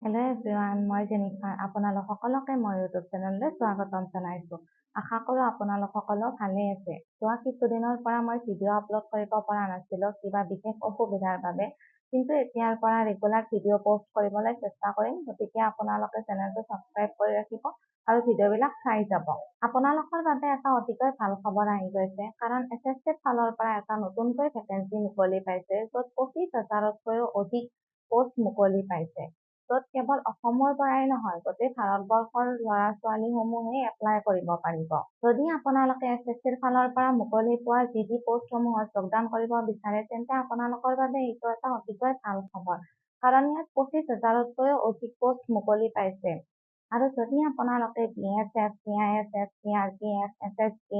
Hello' everyone, মই Jennifer. আপোনালোক সকলোকে মই ইউটিউব চেনেললৈ স্বাগতম জনাইছোঁ। আশা কৰোঁ আপোনালোক সকলো ভালে আছে। যোৱা কিছুদিনৰ পৰা মই ভিডিঅ' আপলোড কৰিব পৰা নাছিলোঁ কিবা বিশেষ অসুবিধাৰ বাবে, কিন্তু এতিয়াৰ পৰা ৰেগুলাৰ ভিডিঅ' পোষ্ট কৰিবলৈ চেষ্টা কৰিম। গতিকে আপোনালোকে চেনেলটো ছাবস্ক্ৰাইব কৰি ৰাখিব আৰু ভিডিঅ'বিলাক চাই যাব। আপোনালোকৰ বাবে এটা অতিকৈ ভাল খবৰ আহি গৈছে, কাৰণ SSCৰ ফালৰ পৰা এটা নতুনকৈ ভেকেঞ্চি মুকলি পাইছে, য'ত 25,000তকৈও অধিক পোষ্ট মুকলি পাইছে। য'ত কেৱল অসমৰ পৰাই নহয়, গোটেই ভাৰতবৰ্ষৰ ল'ৰা-ছোৱালীসমূহে এপ্লাই কৰিব পাৰিব। যদি আপোনালোকে SSCৰ ফালৰ পৰা মুকলি পোৱা যি পোষ্টসমূহত যোগদান কৰিব বিচাৰে, তেন্তে আপোনালোকৰ বাবে এইটো এটা অতিকৈ ভাল খবৰ, কাৰণ ইয়াত 25,000তকৈও অধিক পোষ্ট মুকলি পাইছে। আৰু যদি আপোনালোকে BSF, CISF, CRPF, SSB,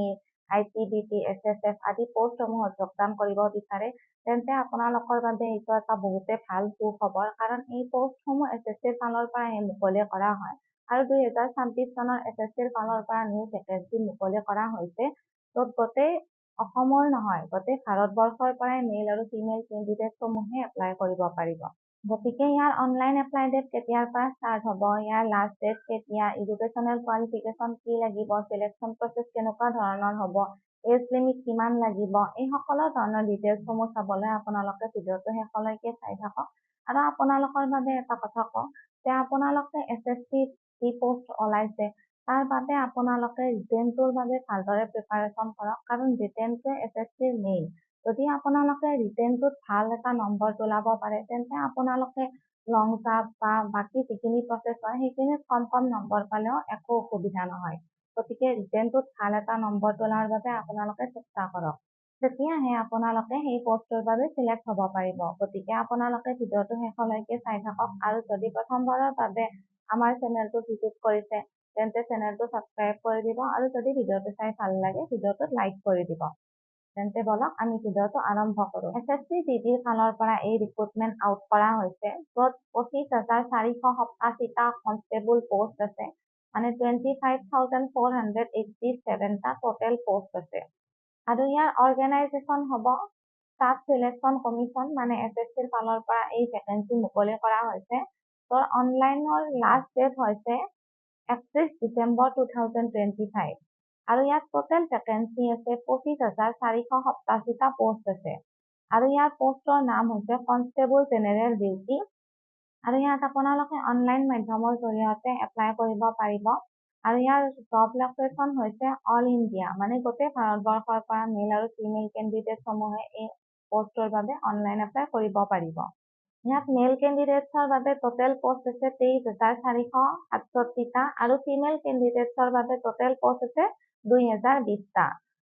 ITBP, SSF আদি পোষ্টসমূহত যোগদান কৰিব বিচাৰে, তেন্তে আপোনালোকৰ বাবে এইটো এটা বহুতে ভাল সুখবৰ, কাৰণ এই পোষ্টসমূহ SSCৰ ফালৰ পৰাই মুকলি কৰা হয়। আৰু 2026 চনৰ SSCৰ ফালৰ পৰা নিউ ভেকেঞ্চি মুকলি কৰা হৈছে, য'ত গোটেই অসমৰ নহয়, গোটেই ভাৰতবৰ্ষৰ পৰাই মেল আৰু ফিমেল কেণ্ডিডেটসমূহে এপ্লাই কৰিব পাৰিব। গতিকে ইয়াৰ অনলাইন এপ্লাই ডেট কেতিয়াৰ পৰা ষ্টাৰ্ট হ'ব, ইয়াৰ লাষ্ট ডেট কেতিয়া, এডুকেশ্যনেল কোৱালিফিকেশ্যন কি লাগিব, চিলেকশ্যন প্ৰচেছ কেনেকুৱা ধৰণৰ হ'ব, এজ লিমিট কিমান লাগিব, এই সকলো ধৰণৰ ডিটেইলছসমূহ চাবলৈ আপোনালোকে ভিডিঅ'টো শেষলৈকে চাই থাকক। আৰু আপোনালোকৰ বাবে এটা কথা কওঁ যে আপোনালোকে SSCৰ যি পোষ্ট ওলাইছে, তাৰ বাবে আপোনালোকে ৰিটেনটোৰ বাবে ভালদৰে প্ৰিপাৰেশ্যন কৰক, কাৰণ ৰিটেনটোৱে SSCৰ মেইন। যদি আপোনালোকে ৰিটেনটোত ভাল এটা নম্বৰ তোলাব পাৰে, তেন্তে আপোনালোকে লং জাম্প বা বাকী যিখিনি প্ৰচেছ হয় সেইখিনিত কম নম্বৰ পালেও একো অসুবিধা নহয়। গতিকে ৰিটেনটোত ভাল এটা নম্বৰ তোলাৰ বাবে আপোনালোকে চেষ্টা কৰক। তেতিয়াহে আপোনালোকে সেই পোষ্টটোৰ বাবে চিলেক্ট হ'ব পাৰিব। গতিকে আপোনালোকে ভিডিঅ'টো শেষলৈকে চাই থাকক, আৰু যদি প্ৰথমবাৰৰ বাবে আমাৰ চেনেলটো ভিজিট কৰিছে, তেন্তে চেনেলটো ছাবস্ক্ৰাইব কৰি দিব, আৰু যদি ভিডিঅ'টো চাই ভাল লাগে ভিডিঅ'টোত লাইক কৰি দিব। তেন্তে বলক আমি ভিডিঅ'টো আৰম্ভ কৰোঁ। SSC DDৰ ফালৰ পৰা এই ৰিক্ৰুটমেণ্ট আউট কৰা হৈছে, য'ত 25,487টা কনষ্টেবল পোষ্ট আছে, মানে 25,487টা টোটেল পোষ্ট আছে। আৰু ইয়াৰ অৰ্গেনাইজেশ্যন হ'ব ষ্টাফ চিলেকশ্যন কমিশ্যন, মানে SSCৰ ফালৰ পৰা এই ভেকেঞ্চি মুকলি কৰা হৈছে। ত' অনলাইনৰ লাষ্ট ডেট হৈছে 31 ডিচেম্বৰ 2025। আৰু ইয়াত টোটেল ভেকেঞ্চি আছে 25,487টা পোষ্ট আছে। আৰু ইয়াৰ পোষ্টৰ নাম হৈছে কনষ্টেবল জেনেৰেল ডিউটি। আৰু ইয়াত আপোনালোকে অনলাইন মাধ্যমৰ জৰিয়তে এপ্লাই কৰিব পাৰিব। আৰু ইয়াৰ জব লোকেশ্যন হৈছে অল ইণ্ডিয়া, মানে গোটেই ভাৰতবৰ্ষৰ পৰা মেল আৰু ফিমেল কেণ্ডিডেটসমূহে এই পোষ্টৰ বাবে অনলাইন এপ্লাই কৰিব পাৰিব। ইয়াত মেল কেণ্ডিডেটছৰ বাবে টোটেল পোষ্ট আছে 23,467টা, আৰু ফিমেল কেণ্ডিডেটছৰ বাবে টোটেল পোষ্ট আছে 2,020টা।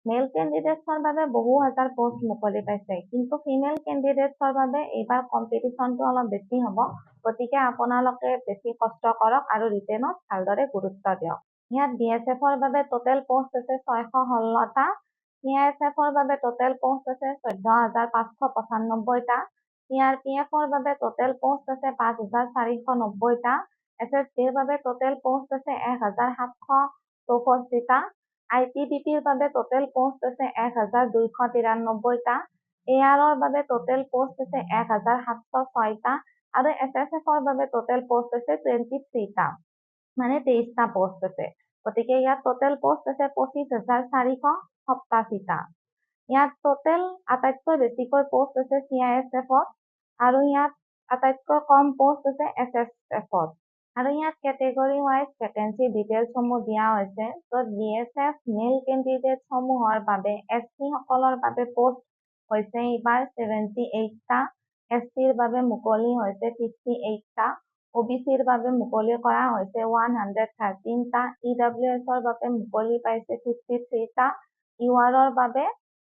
মেল কেণ্ডিডেটছৰ বাবে বহু হাজাৰ পোষ্ট মুকলি পাইছে, কিন্তু ফিমেল কেণ্ডিডেটছৰ বাবে এইবাৰ কম্পিটিশ্যনটো অলপ বেছি হ'ব। গতিকে আপোনালোকে বেছি কষ্ট কৰক আৰু ৰিটেনত ভালদৰে গুৰুত্ব দিয়ক। ইয়াত BSFৰ বাবে টোটেল পোষ্ট আছে 616টা, CISFৰ বাবে টোটেল পোষ্ট আছে 14,595টা, CRPFৰ বাবে টোটেল পোষ্ট আছে 5,490টা, SSBৰ বাবে টোটেল পোষ্ট আছে 1,764টা, ITBPৰ বাবে টোটেল পোষ্ট আছে 1,293টা, ARৰ বাবে টোটেল পোষ্ট আছে 1,706টা, আৰু SSFৰ বাবে টোটেল পোষ্ট আছে 23টা, মানে 23টা পোষ্ট আছে। গতিকে ইয়াত টোটেল পোষ্ট আছে 25,487টা। ইয়াত টোটেল আটাইতকৈ বেছিকৈ পোষ্ট আছে CISFত, আৰু ইয়াত আটাইতকৈ কম পোষ্ট আছে SSFত। আৰু ইয়াত কেটেগৰী ৱাইজ ভেকেঞ্চি ডিটেইলছসমূহ দিয়া হৈছে, য'ত BSF মেল কেণ্ডিডেটসমূহৰ বাবে SC সকলৰ বাবে পোষ্ট হৈছে এইবাৰ 78টা, SCৰ বাবে মুকলি হৈছে 58টা, OBCৰ বাবে মুকলি কৰা হৈছে 113টা, EWSৰ বাবে মুকলি পাইছে 53টা, URৰ বাবে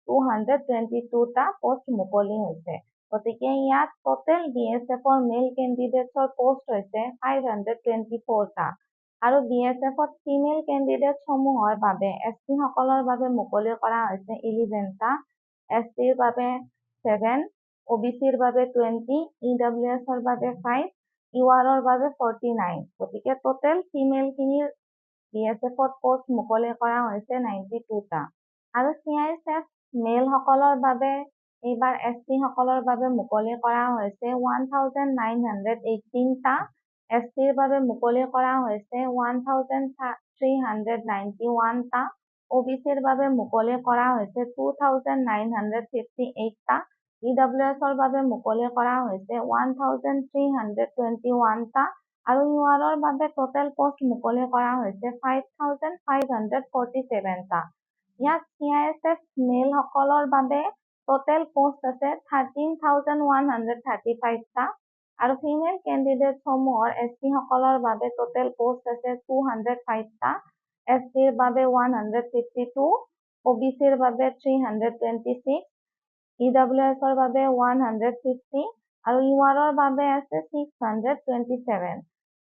222টা পোষ্ট মুকলি হৈছে। গতিকে ইয়াত টোটেল BSFৰ মেল কেণ্ডিডেটছৰ পোষ্ট হৈছে 524টা, আৰু BSFত ফিমেল কেণ্ডিডেটসমূহৰ বাবে SC সকলৰ বাবে মুকলি কৰা হৈছে 11টা, SCৰ বাবে 7, OBCৰ বাবে 20, EWSৰ বাবে 5, URৰ বাবে 49। গতিকে টোটেল ফিমেলখিনিৰ BSFত পোষ্ট মুকলি কৰা হৈছে 92টা। আৰু CISF মেল সকলৰ বাবে এইবাৰ SC সকলৰ বাবে মুকলি কৰা হৈছে 1,918টা, STৰ বাবে মুকলি কৰা হৈছে 1391 টা, OBCৰ বাবে মুকলি কৰা হৈছে 2958 টা, EWSৰ বাবে মুকলি কৰা হৈছে 1321 টা আৰু URৰ বাবে টোটেল পোষ্ট মুকলি কৰা হৈছে 5547 টা। ইয়াত CISF মেল সকলৰ বাবে টোটেল পোষ্ট আছে 13,135 টা আৰু ফিমেল কেণ্ডিডেট সমূহৰ ST সকলৰ বাবে টোটেল পোষ্ট আছে 205 টা, STৰ বাবে 152, OBCৰ বাবে 326, EWSৰ বাবে 150 আৰু URৰ বাবে আছে 627।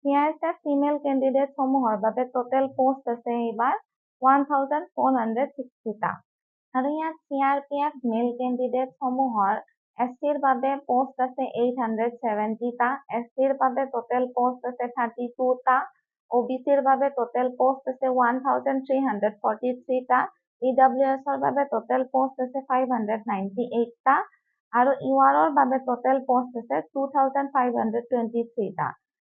CISF ফিমেল কেণ্ডিডেট সমূহৰ বাবে টোটেল পোষ্ট আছে এইবাৰ 1460 টা আৰু ইয়াত CRPF মেল কেণ্ডিডেট সমূহৰ STৰ বাবে পোষ্ট আছে 870 টা, STৰ বাবে টোটেল পোষ্ট আছে 32 টা, OBCৰ বাবে টোটেল পোষ্ট আছে 1343 টা, EWSৰ বাবে টোটেল পোষ্ট আছে 598 টা আৰু URৰ বাবে টোটেল পোষ্ট আছে 2523 টা।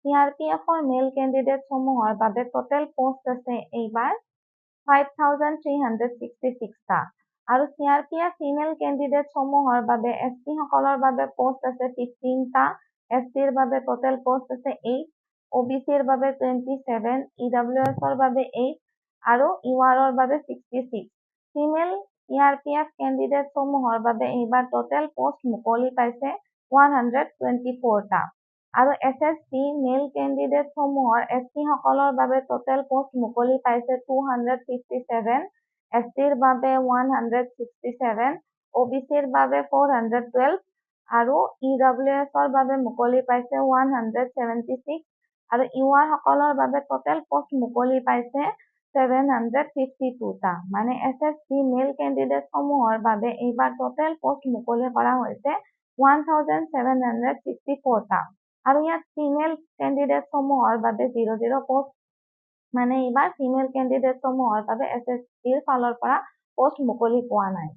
CRPFৰ মেল কেণ্ডিডেট সমূহৰ বাবে টোটেল পোষ্ট আছে এইবাৰ 5366 টা আৰু CRPF ফিমেল কেণ্ডিডেট সমূহৰ বাবে ST সকলৰ বাবে পোষ্ট আছে 15 টা, STৰ বাবে টোটেল পোষ্ট আছে 8, OBCৰ বাবে 27, EWSৰ বাবে 8 আৰু URৰ বাবে 66। ফিমেল CRPF কেণ্ডিডেট সমূহৰ বাবে এইবাৰ টোটেল পোষ্ট মুকলি পাইছে 124 টা আৰু SSC মেল কেণ্ডিডেট সমূহৰ ST সকলৰ বাবে টোটেল পোষ্ট মুকলি পাইছে 257, STৰ বাবে 167, OBCৰ বাবে 412 আৰু EWSৰ বাবে মুকলি পাইছে 176 আৰু UR সকলৰ বাবে টোটেল পোষ্ট মুকলি পাইছে 752 টা। মানে SSC মেল কেণ্ডিডেট সমূহৰ বাবে এইবাৰ টোটেল পোষ্ট মুকলি কৰা হৈছে 1764 টা আৰু ইয়াত ফিমেল কেণ্ডিডেট সমূহৰ বাবে 00 পোষ্ট, মানে এইবাৰ ফিমেল কেণ্ডিডেট সমূহৰ বাবে SSCৰ ফালৰ পৰা পোষ্ট মুকলি পোৱা নাই।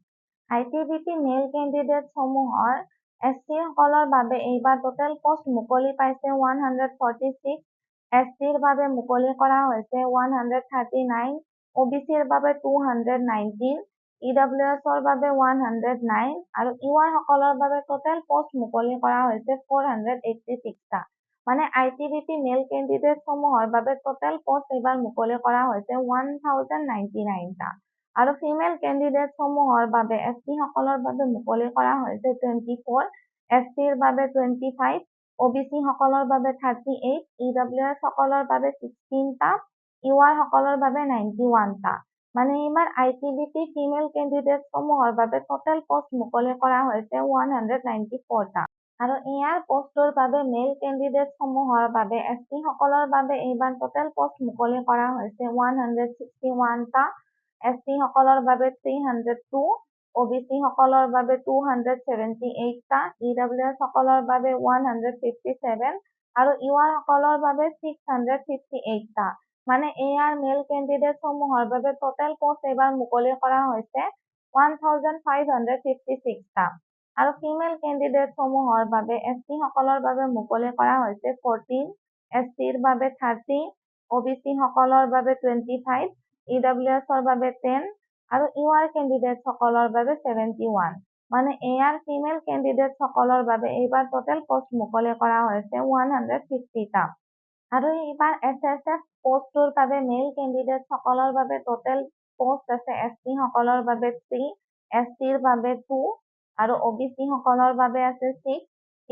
ITBP মেল কেণ্ডিডেট সমূহৰ ST সকলৰ বাবে এইবাৰ টোটেল পোষ্ট মুকলি পাইছে 146, STৰ বাবে মুকলি কৰা হৈছে 139, OBCৰ বাবে 219, EWSৰ বাবে 109 আৰু UR সকলৰ বাবে টোটেল পোষ্ট মুকলি কৰা হৈছে 486 টা। মানে ITBP মেল কেণ্ডিডেট সমূহৰ বাবে টোটেল পোষ্ট এইবাৰ মুকলি কৰা হৈছে 1099 টা আৰু ফিমেল কেণ্ডিডেট সমূহৰ বাবে ST সকলৰ বাবে মুকলি কৰা হৈছে 24, STৰ বাবে 25, OBC সকলৰ বাবে 38, EWS সকলৰ বাবে 16 টা, UR সকলৰ বাবে 91 টা। মানে এইবাৰ ITBP ফিমেল কেণ্ডিডেট সমূহৰ বাবে টোটেল পোষ্ট মুকলি কৰা হৈছে 194 টা আৰু ইয়াৰ পোষ্টৰ বাবে মেল কেণ্ডিডেট সমূহৰ বাবে ST সকলৰ বাবে এইবাৰ টোটেল পোষ্ট মুকলি কৰা হৈছে 161 টা, ST সকলৰ বাবে 302, OBC সকলৰ বাবে 278 টা, EWS সকলৰ বাবে 157 আৰু UR সকলৰ বাবে 658 টা। মানে AR মেল কেণ্ডিডেট সমূহৰ বাবে টোটেল পোষ্ট এইবাৰ মুকলি কৰা হৈছে 1556 টা আৰু ফিমেল কেণ্ডিডেট সমূহৰ বাবে ST সকলৰ বাবে মুকলি কৰা হৈছে 14, STৰ বাবে 30, OBC সকলৰ বাবে 25, EWSৰ বাবে 10 আৰু UR কেণ্ডিডেট সকলৰ বাবে 71। মানে AR ফিমেল কেণ্ডিডেট সকলৰ বাবে এইবাৰ টোটেল পোষ্ট মুকলি কৰা হৈছে 150 টা আৰু এইবাৰ SSF পোষ্টৰ বাবে মেল কেণ্ডিডেট সকলৰ বাবে টোটেল পোষ্ট আছে ST সকলৰ বাবে 3, STৰ বাবে 2 আৰু OBC সকলৰ বাবে আছে 6,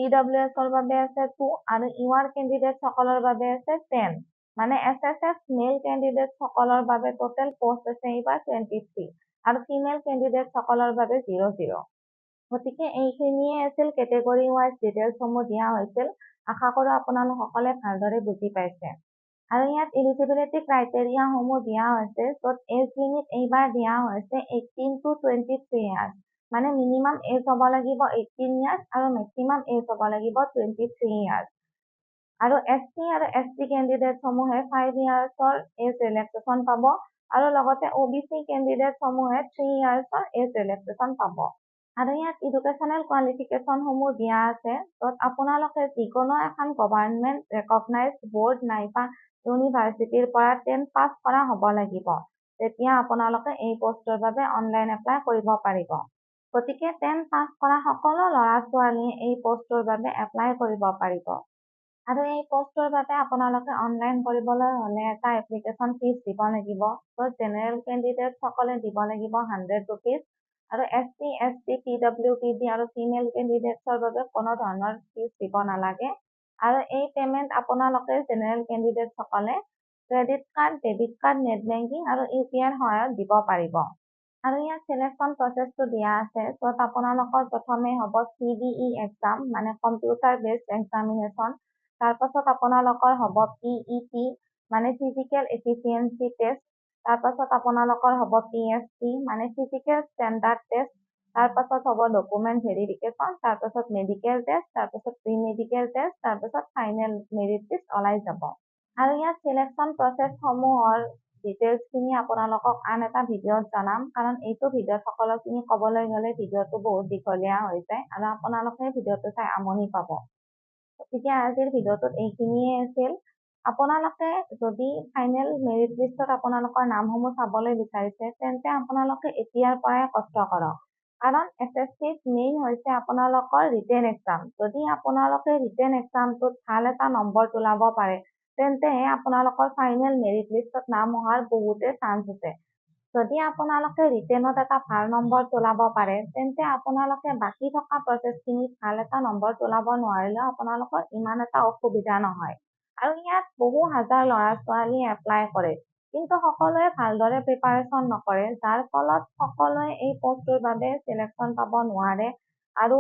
EWSৰ বাবে আছে 2 আৰু UR কেণ্ডিডেট সকলৰ বাবে আছে 10। মানে SSF মেল কেণ্ডিডেট সকলৰ বাবে টোটেল পোষ্ট আছে এইবাৰ 23 আৰু ফিমেল কেণ্ডিডেট সকলৰ বাবে 00। গতিকে এইখিনিয়ে আছিল কেটেগৰী ৱাইজ ডিটেইলছসমূহ দিয়া হৈছিল। আশা কৰোঁ আপোনালোকসকলে ভালদৰে বুজি পাইছে আৰু ইয়াত এলিজিবিলিটি ক্ৰাইটেৰিয়াসমূহ দিয়া হৈছে, য'ত এজ লিমিট এইবাৰ দিয়া হৈছে 18 to 23 ইয়াৰ্ছ। মানে মিনিমাম এজ হ'ব লাগিব 18 ইয়াৰ্ছ আৰু মেক্সিমাম এজ হ'ব লাগিব 23 ইয়াৰ্ছ। আৰু SC আৰু ST কেণ্ডিডেটসমূহে 5 ইয়াৰ্ছৰ এজ ৰিলেক্সেশ্যন পাব আৰু লগতে OBC কেণ্ডিডেটসমূহে 3 ইয়াৰ্ছৰ এজ ৰিলেক্সেশ্যন পাব। আৰু ইয়াত এডুকেশ্যনেল কোৱালিফিকেশ্যনসমূহ দিয়া আছে, য'ত আপোনালোকে যিকোনো এখন গভৰ্ণমেণ্ট ৰেকগনাইজড বৰ্ড নাইবা ইউনিভাৰ্চিটিৰ পৰা 10 পাছ কৰা হ'ব লাগিব। তেতিয়া আপোনালোকে এই পষ্টৰ বাবে অনলাইন এপ্লাই কৰিব পাৰিব। গতিকে 10 পাছ কৰা সকলো ল'ৰা-ছোৱালীয়ে এই পষ্টৰ বাবে এপ্লাই কৰিব পাৰিব। আৰু এই পষ্টৰ বাবে আপোনালোকে অনলাইন কৰিবলৈ হ'লে এটা এপ্লিকেশ্যন ফিজ দিব লাগিব, য'ত জেনেৰেল কেণ্ডিডেটসকলে দিব লাগিব 100 ৰুপিজ আৰু SC, ST, PWBD আৰু ফিমেল কেণ্ডিডেটছৰ বাবে কোনো ধৰণৰ ফিজ দিব নালাগে। আৰু এই পে'মেণ্ট আপোনালোকে জেনেৰেল কেণ্ডিডেটসকলে credit card, debit card, net banking আৰু UPIৰ সহায়ত দিব পাৰিব। আৰু ইয়াত চিলেকশ্যন প্ৰচেছটো দিয়া আছে, য'ত আপোনালোকৰ প্ৰথমে হ'ব CBE এক্সাম, মানে কম্পিউটাৰ বেছড এক্সামিনেশ্যন। তাৰপাছত আপোনালোকৰ হ'ব PET, মানে ফিজিকেল এফিচিয়েঞ্চি টেষ্ট। তাৰপাছত আপোনালোকৰ হ'ব PST, মানে ফিজিকেল ষ্টেণ্ডাৰ্ড টেষ্ট। তাৰপাছত হ'ব ডকুমেণ্ট ভেৰিফিকেশ্যন, তাৰপাছত মেডিকেল টেষ্ট, তাৰপাছত প্ৰি মেডিকেল টেষ্ট, তাৰপাছত ফাইনেল মেৰিট লিষ্ট ওলাই যাব। আৰু ইয়াত চিলেকশ্যন প্ৰচেছসমূহৰ ডিটেইলছখিনি আপোনালোকক আন এটা ভিডিঅ'ত জনাম, কাৰণ এইটো ভিডিঅ'ত সকলোখিনি ক'বলৈ গ'লে ভিডিঅ'টো বহুত দীঘলীয়া হৈ যায় আৰু আপোনালোকে ভিডিঅ'টো চাই আমনি পাব। গতিকে আজিৰ ভিডিঅ'টোত এইখিনিয়ে আছিল। আপোনালোকে যদি ফাইনেল মেৰিট লিষ্টত আপোনালোকৰ নামসমূহ চাবলৈ বিচাৰিছে, তেন্তে আপোনালোকে এতিয়াৰ পৰাই কষ্ট কৰক। কাৰণ SSCত মেইন হৈছে আপোনালোকৰ ৰিটেন এক্সাম। যদি আপোনালোকে ৰিটেন এক্সামটোত ভাল এটা নম্বৰ তোলাব পাৰে, তেন্তেহে আপোনালোকৰ ফাইনেল মেৰিট লিষ্টত নাম অহাৰ বহুতে চান্স আছে। যদি আপোনালোকে ৰিটেনত এটা ভাল নম্বৰ তোলাব পাৰে, তেন্তে আপোনালোকে বাকী থকা প্ৰচেছখিনিত ভাল এটা নম্বৰ তোলাব নোৱাৰিলেও আপোনালোকৰ ইমান এটা অসুবিধা নহয়। আৰু ইয়াত বহু হাজাৰ ল'ৰা-ছোৱালীয়ে এপ্লাই কৰে, কিন্তু সকলোৱে ভালদৰে প্ৰিপাৰেশ্যন নকৰে, যাৰ ফলত সকলোৱে এই পষ্টটোৰ বাবে চিলেকশ্যন পাব নোৱাৰে। আৰু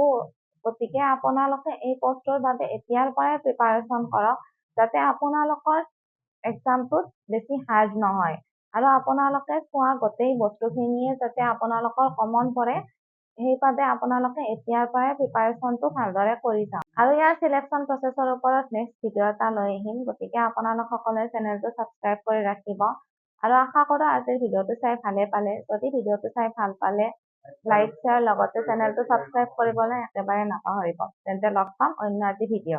গতিকে আপোনালোকে এই পষ্টটোৰ বাবে এতিয়াৰ পৰাই প্ৰিপাৰেশ্যন কৰক, যাতে আপোনালোকৰ এক্সামটোত বেছি হাৰ্ড নহয়। আৰু আপোনালোকে চোৱা গোটেই বস্তুখিনিয়ে যাতে আপোনালোকৰ কমন পৰে, সেইবাবে আপোনালোকে এতিয়াৰ পৰাই প্ৰিপাৰেশ্যনটো ভালদৰে কৰি যাওক। আৰু ইয়াৰ চিলেকশ্যন প্ৰচেছৰ ওপৰত নেক্সট ভিডিঅ' এটা লৈ আহিম, গতিকে আপোনালোকসকলে চেনেলটো ছাবস্ক্ৰাইব কৰি ৰাখিব। আৰু আশা কৰোঁ আজিৰ ভিডিঅ'টো চাই ভালে পালে। যদি ভিডিঅ'টো চাই ভাল পালে লাইক, শ্বেয়াৰ লগতে চেনেলটো ছাবস্ক্ৰাইব কৰিবলৈ একেবাৰে নাপাহৰিব। তেন্তে লগ পাম অন্য এটি ভিডিঅ'ত।